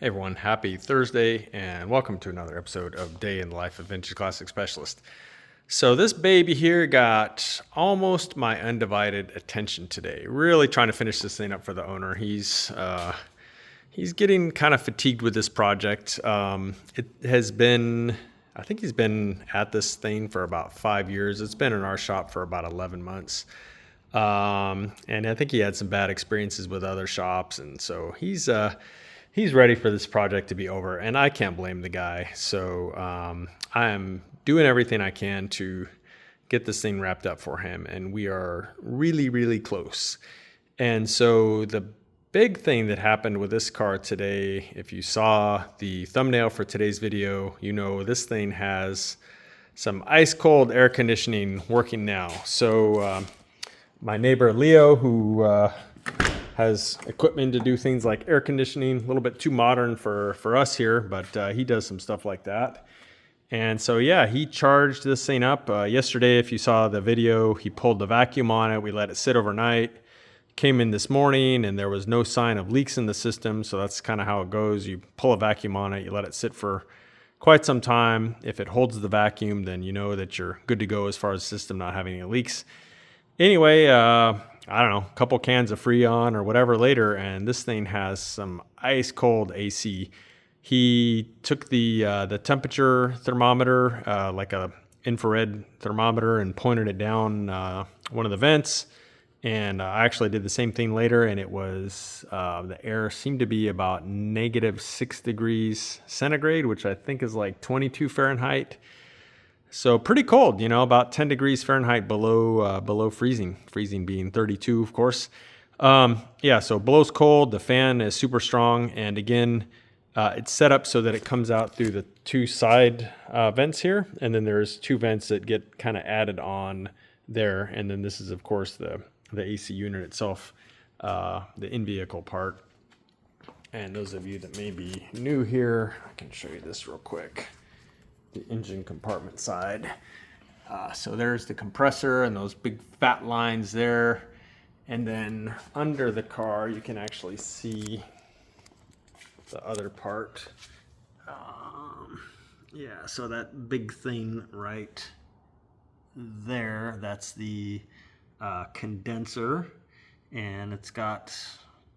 Hey everyone, happy Thursday and welcome to another episode of Day in the Life of Vintage Classic Specialist. So this baby here got almost my undivided attention today. Really trying to finish this thing up for the owner. He's getting kind of fatigued with this project. It has been, I think he's been at this thing for about 5 years. It's been in our shop for about 11 months. And I think he had some bad experiences with other shops, and so he's ready for this project to be over, and I can't blame the guy. So I am doing everything I can to get this thing wrapped up for him, and we are really, really close. And so the big thing that happened with this car today, if you saw the thumbnail for today's video, you know this thing has some ice cold air conditioning working now. So my neighbor Leo, who has equipment to do things like air conditioning, a little bit too modern for us here, but he does some stuff like that. And so, yeah, he charged this thing up. Yesterday, if you saw the video, he pulled the vacuum on it. We let it sit overnight. Came in this morning, and there was no sign of leaks in the system, so that's kind of how it goes. You pull a vacuum on it, you let it sit for quite some time. If it holds the vacuum, then you know that you're good to go as far as the system not having any leaks. Anyway, I don't know, a couple cans of Freon or whatever later, and this thing has some ice cold AC. He took the temperature thermometer, like a infrared thermometer, and pointed it down one of the vents. And I actually did the same thing later, and it was the air seemed to be about -6 degrees centigrade, which I think is like 22 Fahrenheit. So pretty cold, about 10 degrees Fahrenheit below freezing. Freezing being 32, of course. Yeah, so blow's cold. The fan is super strong, and again, it's set up so that it comes out through the two side vents here, and then there's two vents that get kind of added on there, and then this is, of course, the AC unit itself, the in-vehicle part. And those of you that may be new here, I can show you this real quick. The engine compartment side. So there's the compressor and those big fat lines there. And then under the car, you can actually see the other part. Yeah, so that big thing right there, that's the condenser. And it's got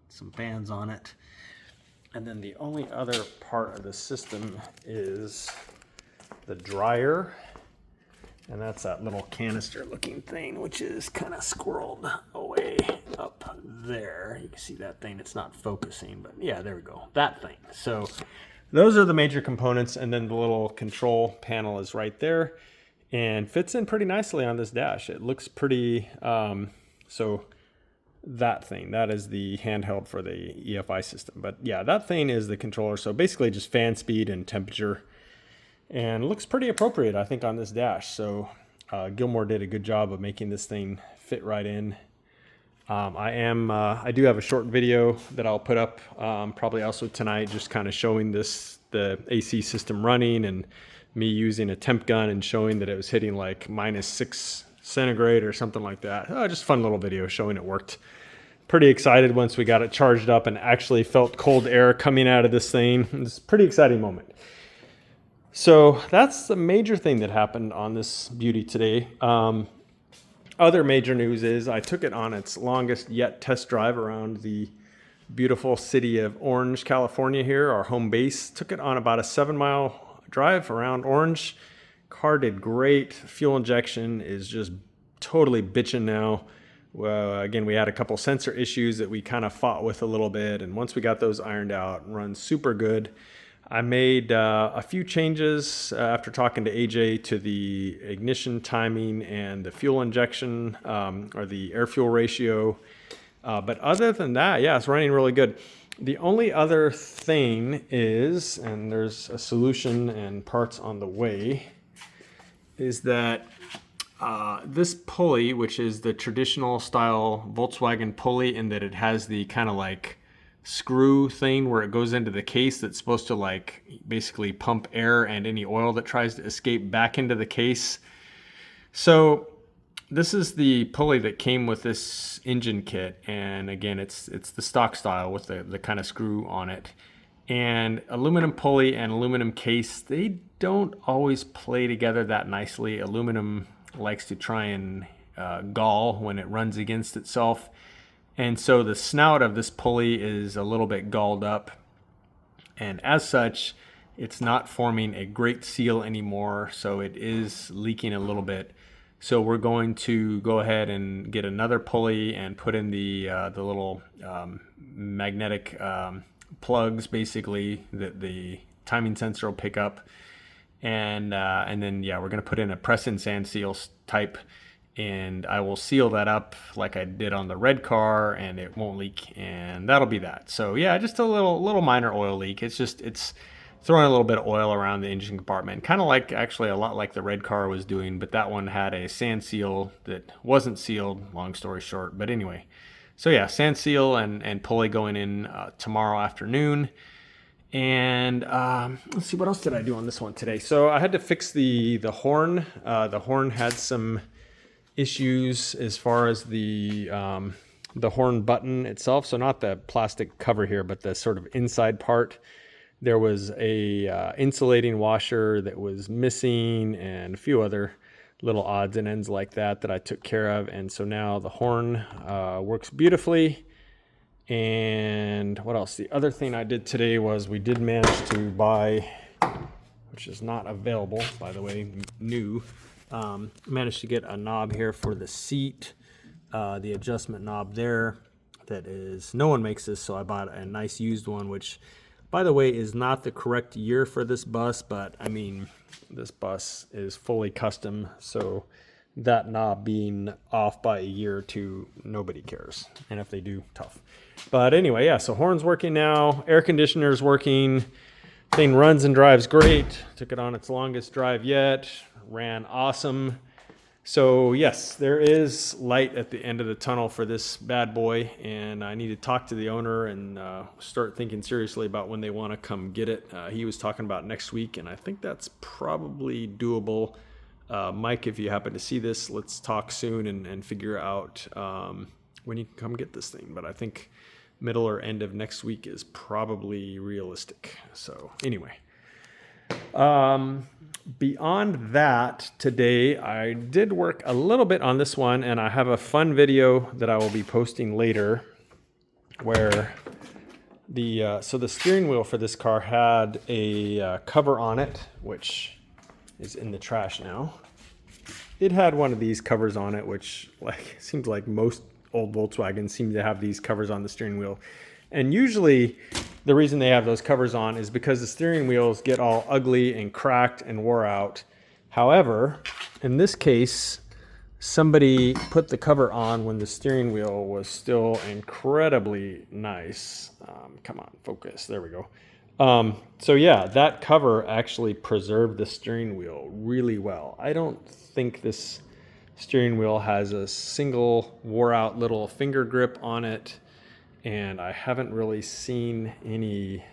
some fans on it. And then the only other part of the system is the dryer, and that's that little canister looking thing, which is kind of squirreled away up there. You can see that thing, it's not focusing, but yeah, there we go, that thing. So those are the major components, and then the little control panel is right there and fits in pretty nicely on this dash. It looks pretty, so that thing, that is the handheld for the EFI system. But yeah, that thing is the controller. So basically just fan speed and temperature. And it looks pretty appropriate, I think, on this dash. So Gilmore did a good job of making this thing fit right in. I do have a short video that I'll put up probably also tonight, just kind of showing the AC system running and me using a temp gun and showing that it was hitting like -6 centigrade or something like that. Just a fun little video showing it worked. Pretty excited once we got it charged up and actually felt cold air coming out of this thing. It's a pretty exciting moment. So that's the major thing that happened on this beauty today. Other major news is I took it on its longest yet test drive around the beautiful city of Orange, California here, our home base. Took it on about a 7-mile drive around Orange. Car did great. Fuel injection is just totally bitching now. Again, we had a couple sensor issues that we kind of fought with a little bit, and once we got those ironed out, runs super good. I made a few changes after talking to AJ to the ignition timing and the fuel injection or the air fuel ratio. But other than that, yeah, it's running really good. The only other thing is, and there's a solution and parts on the way, is that this pulley, which is the traditional style Volkswagen pulley in that it has the kind of like screw thing where it goes into the case that's supposed to like basically pump air and any oil that tries to escape back into the case. So this is the pulley that came with this engine kit, and again, it's the stock style with the kind of screw on it. And aluminum pulley and aluminum case, they don't always play together that nicely. Aluminum likes to try and gall when it runs against itself. And so the snout of this pulley is a little bit galled up. And as such, it's not forming a great seal anymore. So it is leaking a little bit. So we're going to go ahead and get another pulley and put in the little magnetic plugs, basically, that the timing sensor will pick up. And then, yeah, we're going to put in a press-in sand seal type, and I will seal that up like I did on the red car, and it won't leak, and that'll be that. So yeah, just a little minor oil leak. It's throwing a little bit of oil around the engine compartment, kind of like, actually a lot like the red car was doing, but that one had a sand seal that wasn't sealed, long story short. But anyway, so yeah, sand seal and pulley going in tomorrow afternoon. And let's see, what else did I do on this one today? So I had to fix the horn. The horn had some issues as far as the horn button itself. So not the plastic cover here, but the sort of inside part. There was a insulating washer that was missing, and a few other little odds and ends like that I took care of. And so now the horn works beautifully. And what else? The other thing I did today was we did manage to buy, which is not available, by the way, new. Managed to get a knob here for the seat, the adjustment knob there. That is, no one makes this, so I bought a nice used one, which, by the way, is not the correct year for this bus, but I mean, this bus is fully custom, so that knob being off by a year or two, nobody cares. And if they do, tough. But anyway, yeah, so horn's working now, air conditioner's working, thing runs and drives great. Took it on its longest drive yet, ran awesome. So yes, there is light at the end of the tunnel for this bad boy, and I need to talk to the owner and start thinking seriously about when they want to come get it. He was talking about next week, and I think that's probably doable. Mike, if you happen to see this, let's talk soon and figure out when you can come get this thing. But I think middle or end of next week is probably realistic. So anyway, beyond that, today I did work a little bit on this one, and I have a fun video that I will be posting later where the steering wheel for this car had a cover on it, which is in the trash now. It had one of these covers on it, which seems like most old Volkswagens seem to have these covers on the steering wheel. And usually the reason they have those covers on is because the steering wheels get all ugly and cracked and wore out. However, in this case, somebody put the cover on when the steering wheel was still incredibly nice. Come on, focus. There we go. So yeah, that cover actually preserved the steering wheel really well. I don't think this steering wheel has a single wore out little finger grip on it, and I haven't really seen any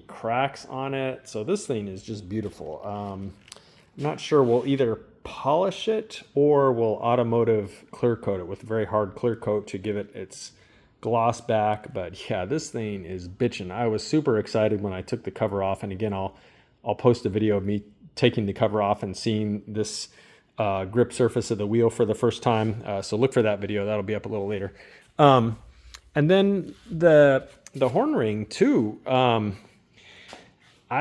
cracks on it. So this thing is just beautiful. I'm not sure we'll either polish it or we'll automotive clear coat it with a very hard clear coat to give it its gloss back. But yeah, this thing is bitchin'. I was super excited when I took the cover off, and again, I'll post a video of me taking the cover off and seeing this grip surface of the wheel for the first time. So look for that video. That'll be up a little later. And then the horn ring too.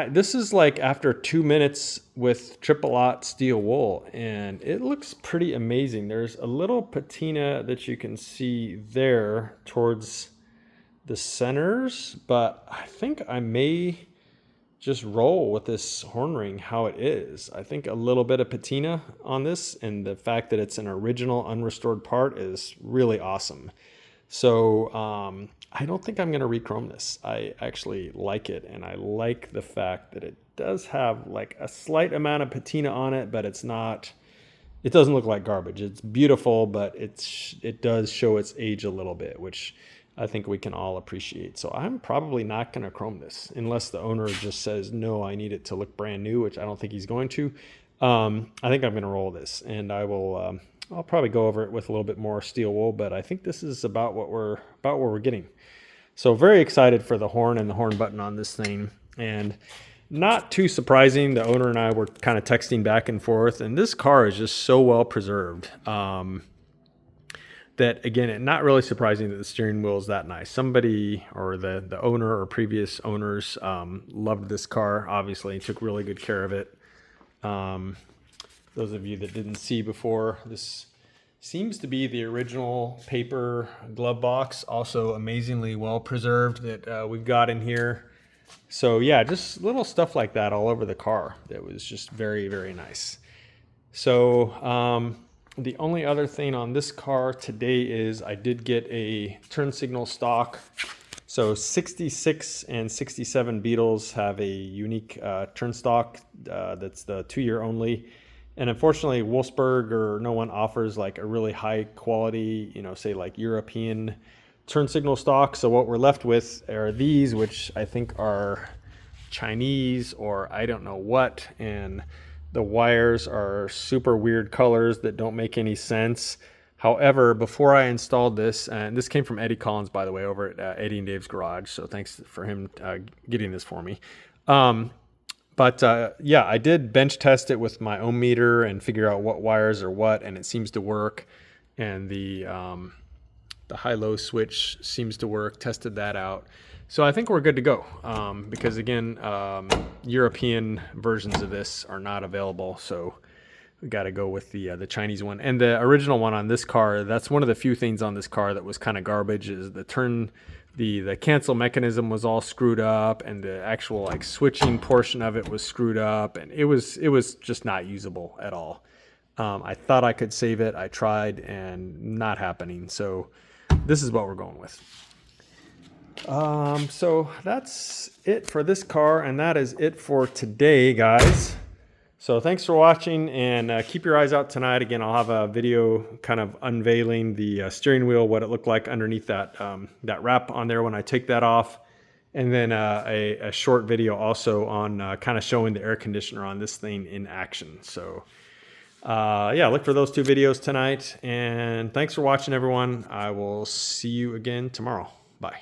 This is like after 2 minutes with triple aught steel wool, and it looks pretty amazing. There's a little patina that you can see there towards the centers, but I think I may just roll with this horn ring how it is. I think a little bit of patina on this, and the fact that it's an original unrestored part is really awesome. So I don't think I'm going to re-chrome this. I actually like it, and I like the fact that it does have like a slight amount of patina on it, but it doesn't look like garbage. It's beautiful, but it does show its age a little bit, which I think we can all appreciate. So I'm probably not going to chrome this unless the owner just says, no, I need it to look brand new, which I don't think he's going to. I think I'm going to roll this, and I'll probably go over it with a little bit more steel wool, but I think this is about what we're getting. So very excited for the horn and the horn button on this thing. And not too surprising, the owner and I were kind of texting back and forth, and this car is just so well preserved. That again, not really surprising that the steering wheel is that nice. Somebody, or the owner or previous owners, loved this car, obviously, took really good care of it. Those of you that didn't see before, this seems to be the original paper glove box, also amazingly well preserved, that we've got in here. So yeah, just little stuff like that all over the car that was just very, very nice. So the only other thing on this car today is I did get a turn signal stock. So 66 and 67 Beetles have a unique turn stock that's the 2-year only. And unfortunately, Wolfsburg or no one offers like a really high quality, say like European turn signal stock. So what we're left with are these, which I think are Chinese or I don't know what. And the wires are super weird colors that don't make any sense. However, before I installed this, and this came from Eddie Collins, by the way, over at Eddie and Dave's Garage. So thanks for him getting this for me. Yeah, I did bench test it with my ohm meter and figure out what wires are what, and it seems to work. And the high-low switch seems to work. Tested that out. So I think we're good to go, because again, European versions of this are not available, so we got to go with the Chinese one. And the original one on this car, that's one of the few things on this car that was kind of garbage, is the cancel mechanism was all screwed up, and the actual like switching portion of it was screwed up, and it was just not usable at all. I thought I could save it. I tried, and not happening. So this is what we're going with. So that's it for this car, and that is it for today, guys. So thanks for watching, and keep your eyes out tonight. Again, I'll have a video kind of unveiling the steering wheel, what it looked like underneath that wrap on there when I take that off, and then a short video also on kind of showing the air conditioner on this thing in action. So yeah, look for those 2 videos tonight, and thanks for watching, everyone. I will see you again tomorrow. Bye.